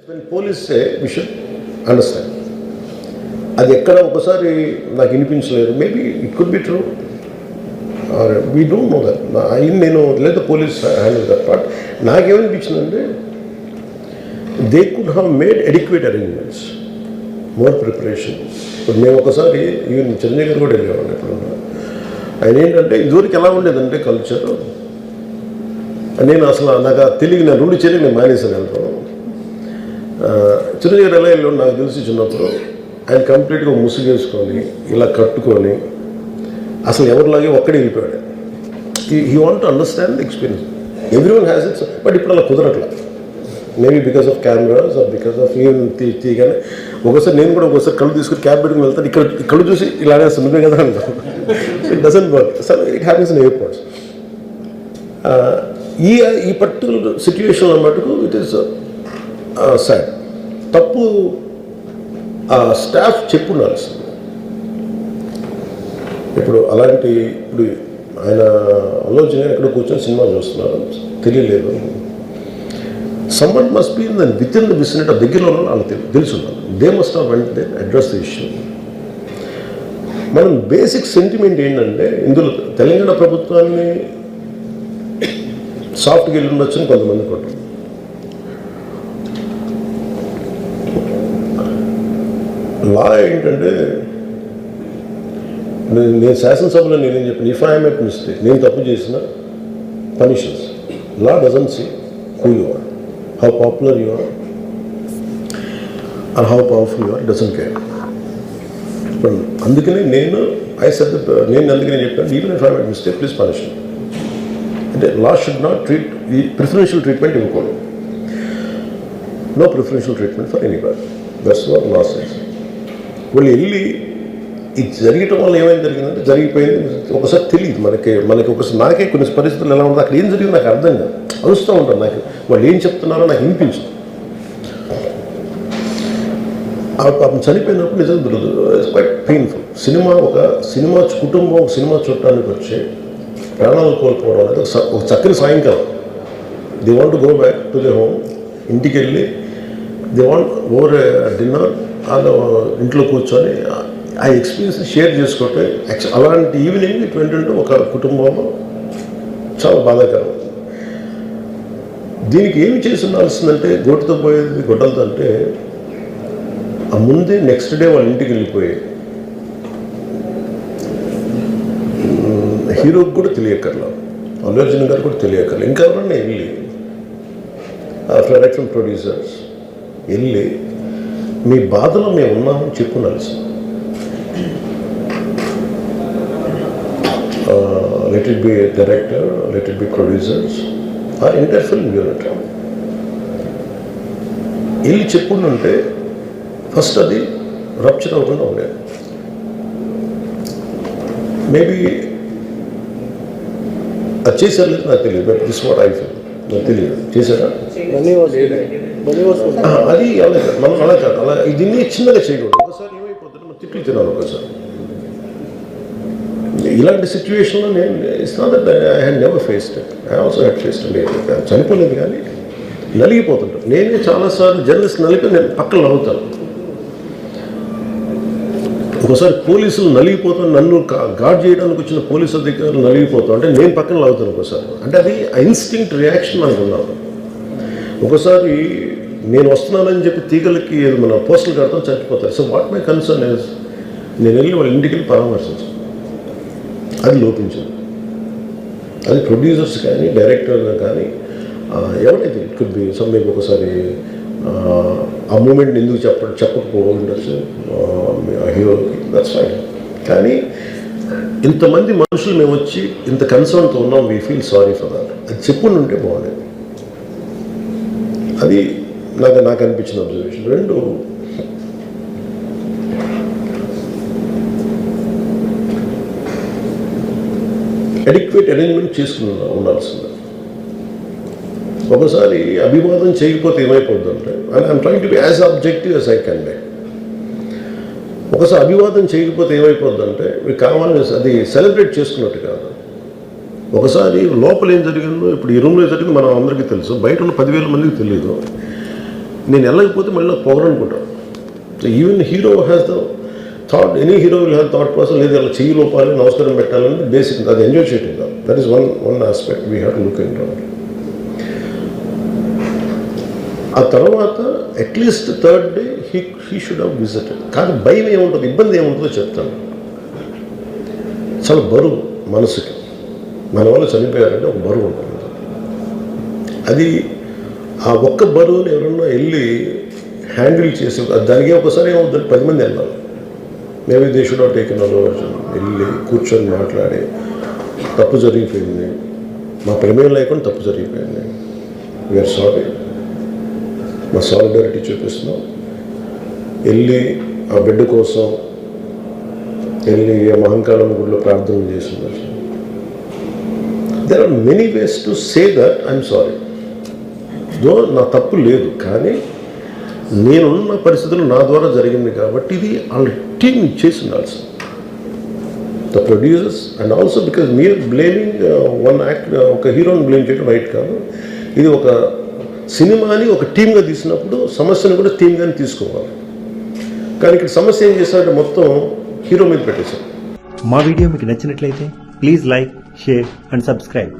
When police say we should understand. అది ఎక్కడ ఒకసారి నాకు వినిపించలేదు. Maybe it could be true or we don't know that. నేను లేదా పోలీస్ హ్యాండిల్ దట్ పార్ట్. నాకేమనిపించిందంటే they could have made adequate arrangements, more preparation. ఇప్పుడు మేము ఒకసారి ఈవెన్ చిరంజీవి గారు కూడా వెళ్ళేవాడిని. ఎప్పుడు ఆయన ఏంటంటే ఇదివరకు ఎలా ఉండేదంటే కల్చర్, నేను అసలు నాకు తెలియదు, నేను రెండు చర్యలు నేను మానేసాను వెళ్తాను. చిరంజీవి గారు ఎలా వెళ్ళాడు నాకు తెలిసి చిన్నప్పుడు ఆయన కంప్లీట్గా ముసుగేసుకొని ఇలా కట్టుకొని అసలు ఎవరిలాగే ఒక్కడే వెళ్ళిపోయాడు. He want to understand the experience. Everyone has its. But ఇప్పుడు అలా కుదరట్లా. Maybe because of cameras or because of even తీయగానే ఒకసారి నేను కూడా ఒకసారి కళ్ళు తీసుకుని క్యాబ్ పెట్టుకుని వెళ్తాను. ఇక్కడ కళ్ళు చూసి ఇలానే సున్నమే కదా అంటాను. It doesn't work. So it happens in airports. ఈ పర్టికులర్ సిచ్యువేషన్లో మటుకు ఇట్ ఈస్ సాడ్. తప్పు స్టాఫ్ చెప్పుండాల్సింది. ఇప్పుడు అలాంటి ఇప్పుడు ఆయన ఆలోచన ఎక్కడ కూర్చొని సినిమా చూస్తున్నారు తెలియలేదు. Someone must be with in the vicinity దగ్గరలో వాళ్ళకి తెలుసున్నారు. They must have went they address the issue. మనం బేసిక్ సెంటిమెంట్ ఏంటంటే ఇందులో తెలంగాణ ప్రభుత్వాన్ని సాఫ్ట్గా వెళ్ళి ఉండొచ్చని కొంతమంది కొట్టారు. లా ఏంటంటే నేను శాసనసభలో నేనేం చెప్పాను, ఇఫ్ ఐ మేక్ మిస్టేక్, నేను తప్పు చేసిన పనిషన్స్. Law doesn't see who you are, how popular you are or how powerful you are, doesn't care. ఇప్పుడు అందుకనే నేను అందుకనే చెప్పాను, even if I make mistake please punish me. అంటే లా షుడ్ నాట్ ట్రీట్ ఈ ప్రిఫరెన్షియల్ ట్రీట్మెంట్ ఇవ్వకూడదు. No preferential treatment for anybody. That's what law says. వాళ్ళు వెళ్ళి ఇది జరగటం వల్ల ఏమైనా జరిగిందంటే జరిగిపోయింది. ఒకసారి తెలియదు మనకి ఒకసారి నాకే కొన్ని పరిస్థితులు ఎలా ఉందో అక్కడ ఏం జరిగింది నాకు అర్థం కాదు. అరుస్తూ ఉంటాను. నాకు వాళ్ళు ఏం చెప్తున్నారో నాకు వినిపించదు. పాపం చనిపోయినప్పుడు నిజంగా దొరకదు. It's quite painful. సినిమా కుటుంబం ఒక సినిమా చూడటానికి వచ్చి ప్రాణాలు కోల్పోవడం అనేది ఒక చక్కని సాయంకాలం. They want to go back to the home. ఇంటికి వెళ్ళి దే వాంట్ ఓవర్ డిన్నర్ వాళ్ళు ఇంట్లో కూర్చొని ఆ ఎక్స్పీరియన్స్ షేర్ చేసుకుంటే అలాంటి ఈవినింగ్ ఏంటంటే ఒక కుటుంబంలో చాలా బాధాకరం. దీనికి ఏమి చేసి ఉండాల్సిందంటే గోటుతో పోయేది గొడ్డలతో అంటే ఆ ముందే నెక్స్ట్ డే వాళ్ళ ఇంటికి వెళ్ళిపోయి హీరోకి కూడా తెలియక్కర్లా, అల్లు అర్జున్ గారు కూడా తెలియక్కర్లా, ఇంకా ఎవరన్నా వెళ్ళి డైరెక్షన్ ప్రొడ్యూసర్స్ వెళ్ళి మీ బాధలో మేము ఉన్నామని చెప్పుకోవాల్సింది. Let it be director, let it be producers, ఆ ఎంటైర్ ఫిల్మ్ యూనిట్ వెళ్ళి చెప్పుకుంటుంటే ఫస్ట్ అది రప్చర్ అవ్వకుండా ఉండేది. మేబీ అది చేశారు లేదు నాకు తెలియదు. But this what I feel. నాకు తెలియదు చేశారా అది మనం అలా కాదు. అలా దీన్ని చిన్నగా చేయకూడదు. ఒకసారి ఏమైపోతుంది మనం తిట్లు తినాలి. ఒకసారి ఇలాంటి సిచ్యువేషన్లో నేను it's not that I had never faced it. I also had faced it. చనిపోలేదు కానీ నలిగిపోతుంటాను. నేనే చాలాసార్లు జర్నలిస్ట్ నలిపి నేను పక్కన నవ్వుతాను. ఒకసారి పోలీసులు నలిగిపోతాను, నన్ను గార్డ్ చేయడానికి వచ్చిన పోలీసు అధికారులు నలిగిపోతాం అంటే నేను పక్కన లాగుతాను ఒకసారి. అంటే అది ఇన్స్టింక్ట్ రియాక్షన్ మనకు ఉన్నాను. ఒకసారి నేను వస్తున్నానని చెప్పి తీగలకి మన పోస్టులు కడతాం, చచ్చిపోతారు. So what my concern is నేను వెళ్ళి వాళ్ళ ఇంటికి వెళ్ళి పరామర్శించాను. అది లోపించింది. అది ప్రొడ్యూసర్స్ కానీ డైరెక్టర్ కానీ ఎవరైతే it could be some maybe ఒకసారి ఆ మూమెంట్ ఎందుకు చెప్పకపోవచ్చు హీరోకి, దట్స్ ఫైన్. కానీ ఇంతమంది మనుషులు మేము వచ్చి ఇంత కన్సర్న్తో ఉన్నాం, we feel sorry for that. అది చెప్పుకుని ఉంటే బాగుండేది. అది నాకు అనిపించిన అబ్జర్వేషన్. రెండు, అడిక్వేట్ అరేంజ్మెంట్ చేసుకుని ఉండాల్సింది. ఒకసారి అభివాదం చేయకపోతే ఏమైపోద్ది అంటే I'm trying to be as objective as I can be. ఒకసారి అభివాదం చేయకపోతే ఏమైపోద్ది అంటే మీకు కావాలని అది సెలబ్రేట్ చేసుకున్నట్టు కాదు. ఒకసారి లోపల ఏం జరిగిందో ఇప్పుడు ఈ రూమ్లో జరిగింది మనం అందరికీ తెలుసు, బయట ఉన్న 10,000 మందికి తెలియదు. నేను వెళ్ళకపోతే మళ్ళీ నాకు పొగరనుకుంటాను. So even hero has the thought, any hero will have thought process, లేదు అలా చెయ్యి లోపాలి, నమస్కారం పెట్టాలని బేసిక్, అది ఎంజాయ్ చేయటం కాదు. That is one aspect we have to look in. ఆ తర్వాత at least third day he should have visited. కానీ భయం ఏముంటుంది, ఇబ్బంది ఏముంటుందో చెప్తాను. చాలా బరువు మనసుకి, మన వాళ్ళు చనిపోయారంటే ఒక బరువు ఉంటుంది. అది ఆ ఒక్క బరువుని ఎవరన్నా వెళ్ళి హ్యాండిల్ చేసి, దానికి ఒకసారి ఏమవుతుంది, 10 మంది వెళ్ళాలి. Maybe they should have taken వెళ్ళి కూర్చొని మాట్లాడి, తప్పు జరిగిపోయింది, మా ప్రమేయం లేకుండా తప్పు జరిగిపోయింది, వీఆర్ సారీ, మా సాలిడారిటీ చూపిస్తున్నాం, వెళ్ళి ఆ బిడ్డ కోసం వెళ్ళి మహంకాళమ్మ గుడిలో ప్రార్థన చేస్తున్నారు. There are many ways to say that I'm sorry, though నా తప్పు లేదు, కానీ నేనున్న పరిస్థితులు నా ద్వారా జరిగింది కాబట్టి ఇది వాళ్ళ టీం చేసి ఉండాల్సి, the producers. And also because మీరు బ్లేమింగ్ వన్ యాక్ట్, ఒక హీరోని బ్లేమ్ చేయడం రైట్ కాదు. ఇది ఒక సినిమాని ఒక టీమ్గా తీసినప్పుడు సమస్యను కూడా టీమ్గానే తీసుకోవాలి. కానీ ఇక్కడ సమస్య ఏం చేశారంటే మొత్తం హీరో మీద పెట్టేశారు. మా వీడియో మీకు నచ్చినట్లయితే please like, share and subscribe.